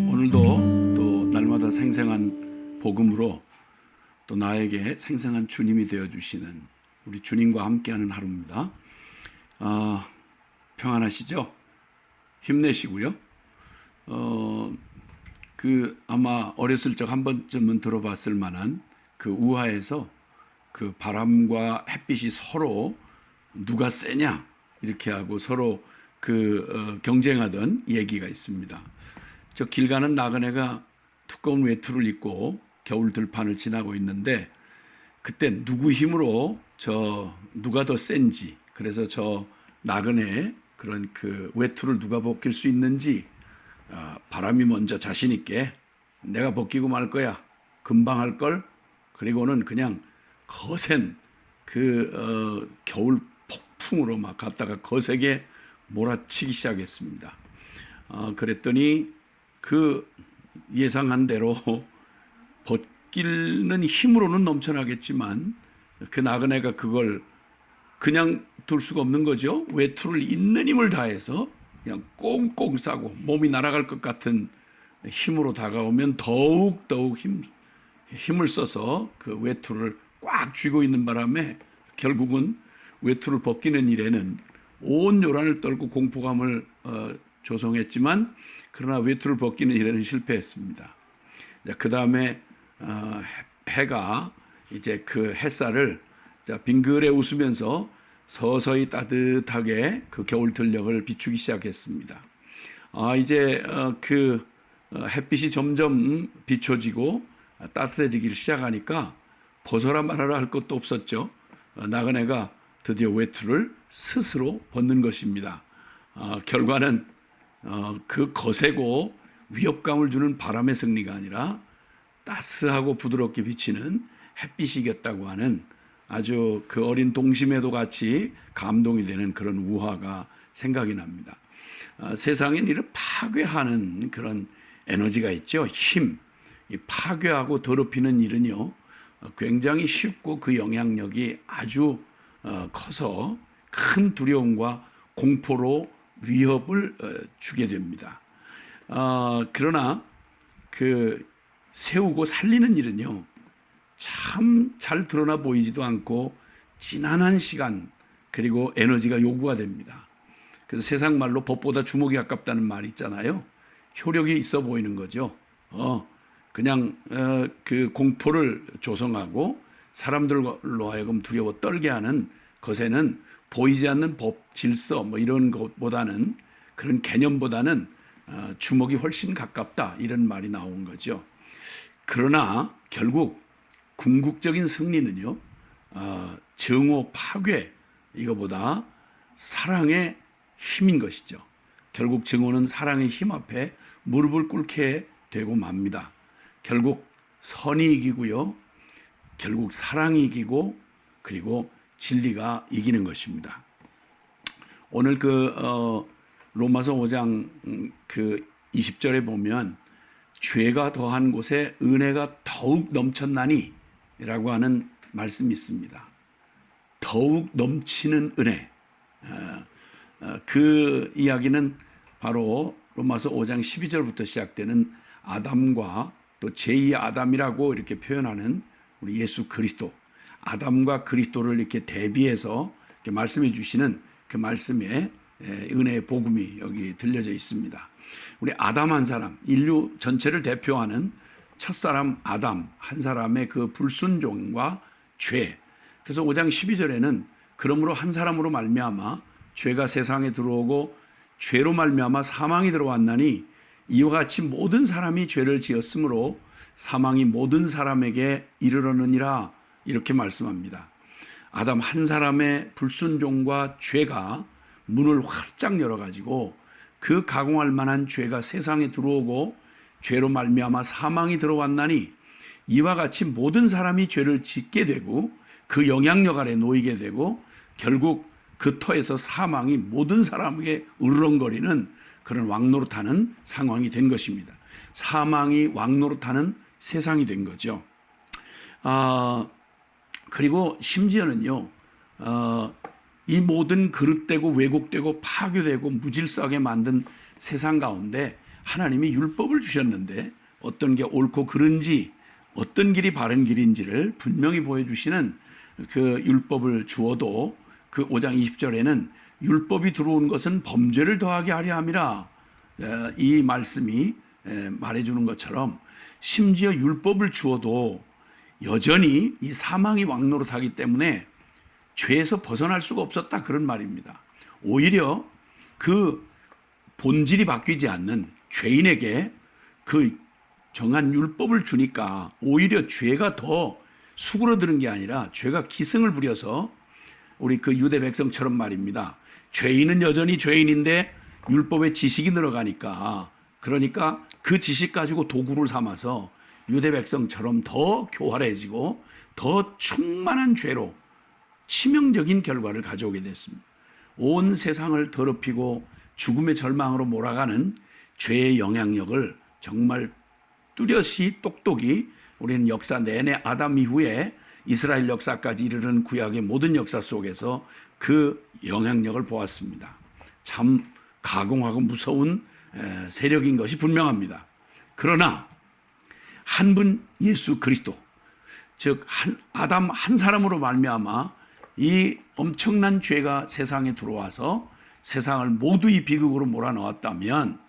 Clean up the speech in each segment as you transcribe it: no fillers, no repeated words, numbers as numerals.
오늘도 또 날마다 생생한 복음으로 또 나에게 생생한 주님이 되어주시는 우리 주님과 함께하는 하루입니다. 평안하시죠? 힘내시고요. 아마 어렸을 적 한 번쯤은 들어봤을 만한 그 우화에서 그 바람과 햇빛이 서로 누가 세냐 이렇게 하고 서로 경쟁하던 얘기가 있습니다. 저 길 가는 나그네가 두꺼운 외투를 입고 겨울 들판을 지나고 있는데 그때 누구 힘으로 누가 더 센지, 그래서 저 나그네의 그런 그 외투를 누가 벗길 수 있는지 바람이 먼저 자신 있게 내가 벗기고 말 거야, 금방 할 걸, 그리고는 그냥 거센 겨울 폭풍으로 막 갔다가 거세게 몰아치기 시작했습니다. 그랬더니 그 예상한 대로 벗기는 힘으로는 넘쳐나겠지만 그 나그네가 그걸 그냥 둘 수가 없는 거죠. 외투를 있는 힘을 다해서 그냥 꽁꽁 싸고 몸이 날아갈 것 같은 힘으로 다가오면 더욱 힘을 써서 그 외투를 꽉 쥐고 있는 바람에 결국은 외투를 벗기는 일에는 온 요란을 떨고 공포감을 조성했지만 그러나 외투를 벗기는 일에는 실패했습니다. 그 다음에 해가 이제 그 햇살을 빙그레 웃으면서 서서히 따뜻하게 그 겨울 들녘을 비추기 시작했습니다. 이제 햇빛이 점점 비춰지고 따뜻해지기 시작하니까 벗어라 말아라 할 것도 없었죠. 나그네가 드디어 외투를 스스로 벗는 것입니다. 결과는 그 거세고 위협감을 주는 바람의 승리가 아니라 따스하고 부드럽게 비치는 햇빛이 이겼다고 하는 아주 그 어린 동심에도 같이 감동이 되는 그런 우화가 생각이 납니다. 세상엔 이를 파괴하는 그런 에너지가 있죠. 힘. 이 파괴하고 더럽히는 일은요, 굉장히 쉽고 그 영향력이 아주 커서 큰 두려움과 공포로 위협을 주게 됩니다. 그러나 세우고 살리는 일은요, 참 잘 드러나 보이지도 않고 지난한 시간 그리고 에너지가 요구가 됩니다. 그래서 세상 말로 법보다 주먹이 아깝다는 말이 있잖아요. 효력이 있어 보이는 거죠. 그냥 그 공포를 조성하고 사람들로 하여금 두려워 떨게 하는 것에는 보이지 않는 법, 질서 뭐 이런 것보다는, 그런 개념보다는 주먹이 훨씬 가깝다, 이런 말이 나온 거죠. 그러나 결국 궁극적인 승리는요, 증오, 파괴 이거보다 사랑의 힘인 것이죠. 결국 증오는 사랑의 힘 앞에 무릎을 꿇게 되고 맙니다. 결국 선이 이기고요, 결국 사랑이 이기고 그리고 진리가 이기는 것입니다. 오늘 로마서 5장 20절에 보면 죄가 더한 곳에 은혜가 더욱 넘쳤나니 라고 하는 말씀이 있습니다. 더욱 넘치는 은혜. 그 이야기는 바로 로마서 5장 12절부터 시작되는 아담과 또 제2의 아담이라고 이렇게 표현하는 우리 예수 그리스도, 아담과 그리스도를 이렇게 대비해서 이렇게 말씀해 주시는 그 말씀의 은혜의 복음이 여기 들려져 있습니다. 우리 아담 한 사람, 인류 전체를 대표하는 첫사람 아담 한 사람의 그 불순종과 죄. 그래서 5장 12절에는 그러므로 한 사람으로 말미암아 죄가 세상에 들어오고 죄로 말미암아 사망이 들어왔나니 이와 같이 모든 사람이 죄를 지었으므로 사망이 모든 사람에게 이르렀느니라, 이렇게 말씀합니다. 아담 한 사람의 불순종과 죄가 문을 활짝 열어가지고 그 가공할 만한 죄가 세상에 들어오고 죄로 말미암아 사망이 들어왔나니 이와 같이 모든 사람이 죄를 짓게 되고 그 영향력 아래 놓이게 되고 결국 그 터에서 사망이 모든 사람에게 으르렁거리는 그런 왕노릇하는 상황이 된 것입니다. 사망이 왕노릇하는 세상이 된 거죠. 그리고 심지어는요, 이 모든 그릇되고 왜곡되고 파괴되고 무질서하게 만든 세상 가운데 하나님이 율법을 주셨는데 어떤 게 옳고 그른지 어떤 길이 바른 길인지를 분명히 보여주시는 그 율법을 주어도 그 5장 20절에는 율법이 들어온 것은 범죄를 더하게 하려 함이라, 이 말씀이 말해주는 것처럼 심지어 율법을 주어도 여전히 이 사망이 왕노릇하기 때문에 죄에서 벗어날 수가 없었다, 그런 말입니다. 오히려 그 본질이 바뀌지 않는 죄인에게 그 정한 율법을 주니까 오히려 죄가 더 수그러드는 게 아니라 죄가 기승을 부려서 우리 그 유대 백성처럼 말입니다. 죄인은 여전히 죄인인데 율법의 지식이 늘어가니까, 그러니까 그 지식 가지고 도구를 삼아서 유대 백성처럼 더 교활해지고 더 충만한 죄로 치명적인 결과를 가져오게 됐습니다. 온 세상을 더럽히고 죽음의 절망으로 몰아가는 죄의 영향력을 정말 뚜렷이 똑똑히 우리는 역사 내내 아담 이후에 이스라엘 역사까지 이르는 구약의 모든 역사 속에서 그 영향력을 보았습니다. 참 가공하고 무서운 세력인 것이 분명합니다. 그러나 한 분 예수 그리스도, 즉 아담 한 사람으로 말미암아 이 엄청난 죄가 세상에 들어와서 세상을 모두 이 비극으로 몰아넣었다면,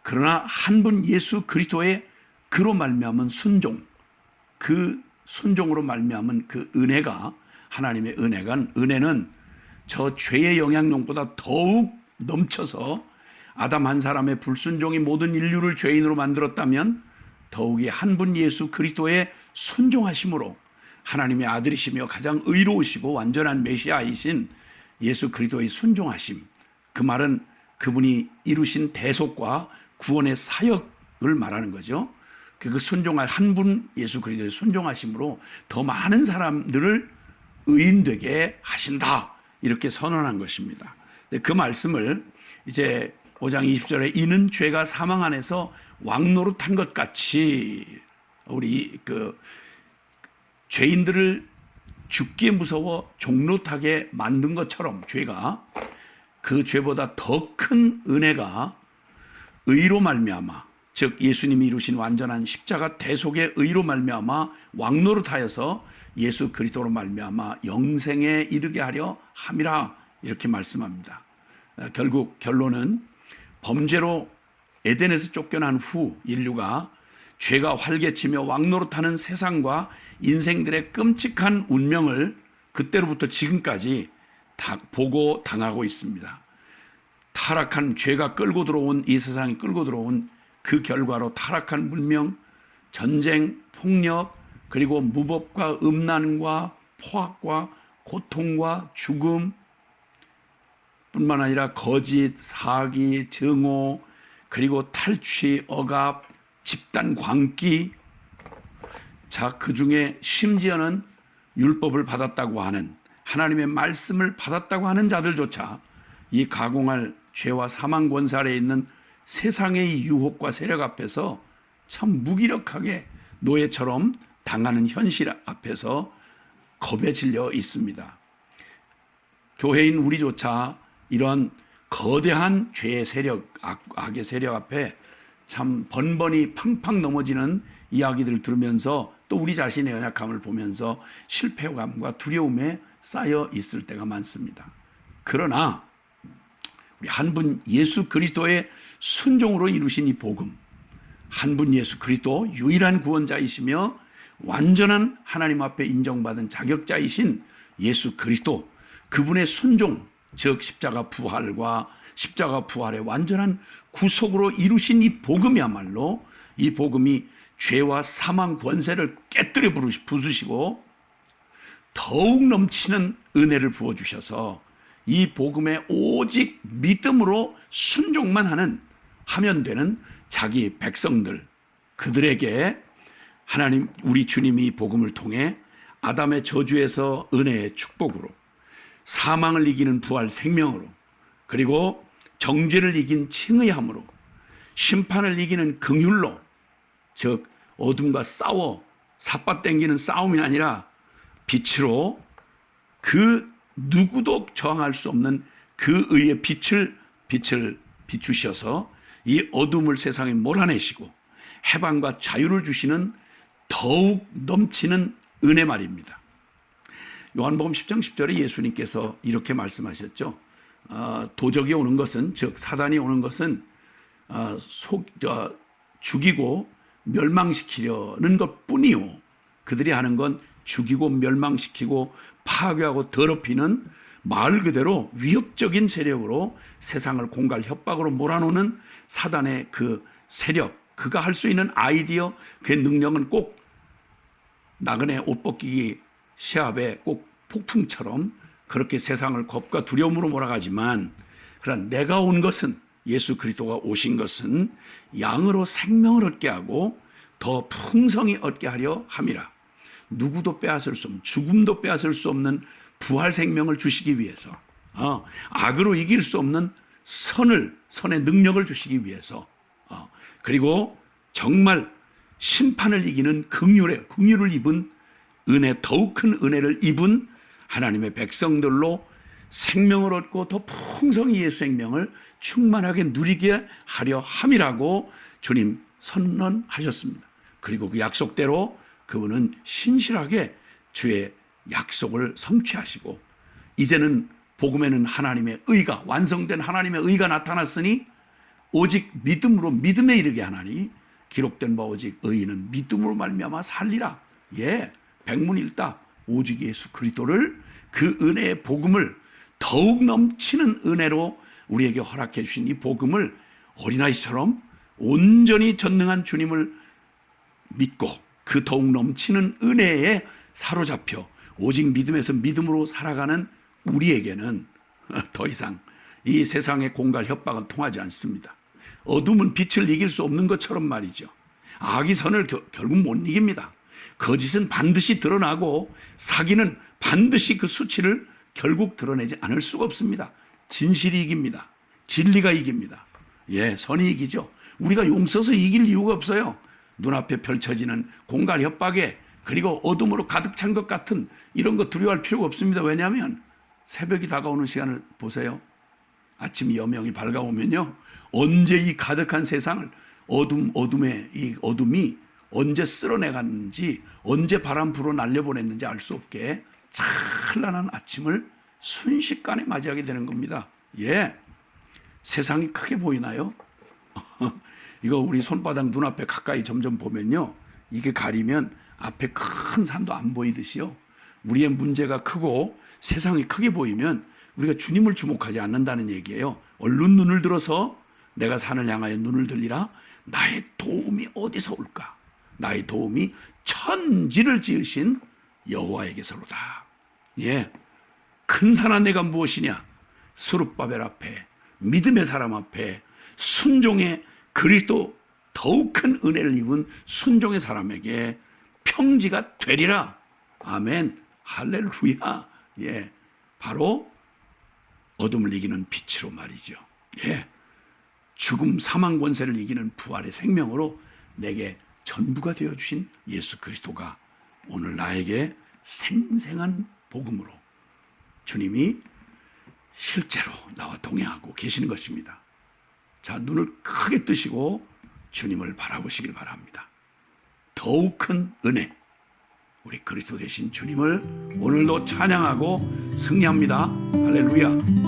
그러나 한 분 예수 그리스도의 그로 말미암은 순종, 그 순종으로 말미암은 그 은혜가, 하나님의 은혜는 저 죄의 영향력보다 더욱 넘쳐서 아담 한 사람의 불순종이 모든 인류를 죄인으로 만들었다면 더욱이 한 분 예수 그리스도의 순종하심으로 하나님의 아들이시며 가장 의로우시고 완전한 메시아이신 예수 그리스도의 순종하심, 그 말은 그분이 이루신 대속과 구원의 사역을 말하는 거죠. 그 순종할 한 분 예수 그리스도의 순종하심으로 더 많은 사람들을 의인되게 하신다, 이렇게 선언한 것입니다. 그 말씀을 이제 5장 20절에 이는 죄가 사망 안에서 왕노릇한 것 같이, 우리 그 죄인들을 죽기에 무서워 종노릇하게 만든 것처럼 죄가, 그 죄보다 더 큰 은혜가 의로 말미암아, 즉 예수님이 이루신 완전한 십자가 대속의 의로 말미암아 왕노릇하여서 예수 그리스도로 말미암아 영생에 이르게 하려 함이라, 이렇게 말씀합니다. 결국 결론은 범죄로 에덴에서 쫓겨난 후 인류가 죄가 활개치며 왕노릇하는 세상과 인생들의 끔찍한 운명을 그때로부터 지금까지 다 보고 당하고 있습니다. 타락한 죄가 끌고 들어온, 이 세상이 끌고 들어온 그 결과로 타락한 문명, 전쟁, 폭력, 그리고 무법과 음란과 포악과 고통과 죽음 뿐만 아니라 거짓, 사기, 증오, 그리고 탈취, 억압, 집단 광기, 자, 그 중에 심지어는 율법을 받았다고 하는, 하나님의 말씀을 받았다고 하는 자들조차 이 가공할 죄와 사망 권세 아래에 있는 세상의 유혹과 세력 앞에서 참 무기력하게 노예처럼 당하는 현실 앞에서 겁에 질려 있습니다. 교회인 우리조차 이런 거대한 죄의 세력, 악의 세력 앞에 참 번번이 팡팡 넘어지는 이야기들을 들으면서 또 우리 자신의 연약함을 보면서 실패감과 두려움에 쌓여 있을 때가 많습니다. 그러나 우리 한 분 예수 그리스도의 순종으로 이루신 이 복음, 한 분 예수 그리스도 유일한 구원자이시며 완전한 하나님 앞에 인정받은 자격자이신 예수 그리스도, 그분의 순종, 즉 십자가 부활의 완전한 구속으로 이루신 이 복음이야말로, 이 복음이 죄와 사망 권세를 깨뜨려 부수시고 더욱 넘치는 은혜를 부어주셔서 이 복음에 오직 믿음으로 순종만 하면 되는 자기 백성들, 그들에게 하나님 우리 주님이 이 복음을 통해 아담의 저주에서 은혜의 축복으로, 사망을 이기는 부활 생명으로, 그리고 정죄를 이긴 칭의함으로, 심판을 이기는 긍휼로, 즉 어둠과 싸워 삿바 땡기는 싸움이 아니라 빛으로 그 누구도 저항할 수 없는 그 의의 빛을 비추셔서 이 어둠을 세상에 몰아내시고 해방과 자유를 주시는 더욱 넘치는 은혜 말입니다. 요한복음 10장 10절에 예수님께서 이렇게 말씀하셨죠. 도적이 오는 것은, 즉 사단이 오는 것은 죽이고 멸망시키려는 것뿐이요, 그들이 하는 건 죽이고 멸망시키고 파괴하고 더럽히는 말 그대로 위협적인 세력으로 세상을 공갈 협박으로 몰아놓는 사단의 그 세력, 그가 할 수 있는 아이디어, 그의 능력은 꼭 나그네 옷 벗기기 시합에 꼭 폭풍처럼 그렇게 세상을 겁과 두려움으로 몰아가지만, 그러나 내가 온 것은, 예수 그리스도가 오신 것은 양으로 생명을 얻게 하고 더 풍성히 얻게 하려 함이라. 누구도 빼앗을 수 없는, 죽음도 빼앗을 수 없는 부활 생명을 주시기 위해서, 악으로 이길 수 없는 선의 능력을 주시기 위해서, 그리고 정말 심판을 이기는 긍휼을 입은 은혜, 더욱 큰 은혜를 입은 하나님의 백성들로 생명을 얻고 더 풍성히 예수 생명을 충만하게 누리게 하려 함이라고 주님 선언하셨습니다. 그리고 그 약속대로 그분은 신실하게 주의 약속을 성취하시고, 이제는 복음에는 하나님의 의가, 완성된 하나님의 의가 나타났으니 오직 믿음으로 믿음에 이르게 하나니 기록된 바 오직 의인은 믿음으로 말미암아 살리라. 백문일답. 오직 예수 그리스도를, 그 은혜의 복음을, 더욱 넘치는 은혜로 우리에게 허락해 주신 이 복음을 어린아이처럼 온전히 전능한 주님을 믿고 그 더욱 넘치는 은혜에 사로잡혀 오직 믿음에서 믿음으로 살아가는 우리에게는 더 이상 이 세상의 공갈 협박은 통하지 않습니다. 어둠은 빛을 이길 수 없는 것처럼 말이죠. 악이 선을 결국 못 이깁니다. 거짓은 반드시 드러나고 사기는 반드시 그 수치를 결국 드러내지 않을 수가 없습니다. 진실이 이깁니다. 진리가 이깁니다. 선이 이기죠. 우리가 용서서 이길 이유가 없어요. 눈앞에 펼쳐지는 공갈 협박에, 그리고 어둠으로 가득 찬 것 같은 이런 거 두려워할 필요가 없습니다. 왜냐하면 새벽이 다가오는 시간을 보세요. 아침 여명이 밝아오면요, 언제 이 가득한 세상을 이 어둠이 언제 쓸어내갔는지, 언제 바람 불어 날려보냈는지 알 수 없게 찬란한 아침을 순식간에 맞이하게 되는 겁니다. 세상이 크게 보이나요? 이거 우리 손바닥 눈앞에 가까이 점점 보면요, 이게 가리면 앞에 큰 산도 안 보이듯이요, 우리의 문제가 크고 세상이 크게 보이면 우리가 주님을 주목하지 않는다는 얘기예요. 얼른 눈을 들어서 내가 산을 향하여 눈을 들리라. 나의 도움이 어디서 올까? 나의 도움이 천지를 지으신 여호와에게서로다. 큰 산아 내가 무엇이냐? 스룹바벨 앞에, 믿음의 사람 앞에, 순종의 그리스도, 더욱 큰 은혜를 입은 순종의 사람에게 평지가 되리라. 아멘. 할렐루야. 바로 어둠을 이기는 빛으로 말이죠. 죽음 사망 권세를 이기는 부활의 생명으로 내게 전부가 되어주신 예수 그리스도가 오늘 나에게 생생한 복음으로 주님이 실제로 나와 동행하고 계시는 것입니다. 자, 눈을 크게 뜨시고 주님을 바라보시길 바랍니다. 더욱 큰 은혜, 우리 그리스도 되신 주님을 오늘도 찬양하고 승리합니다. 할렐루야.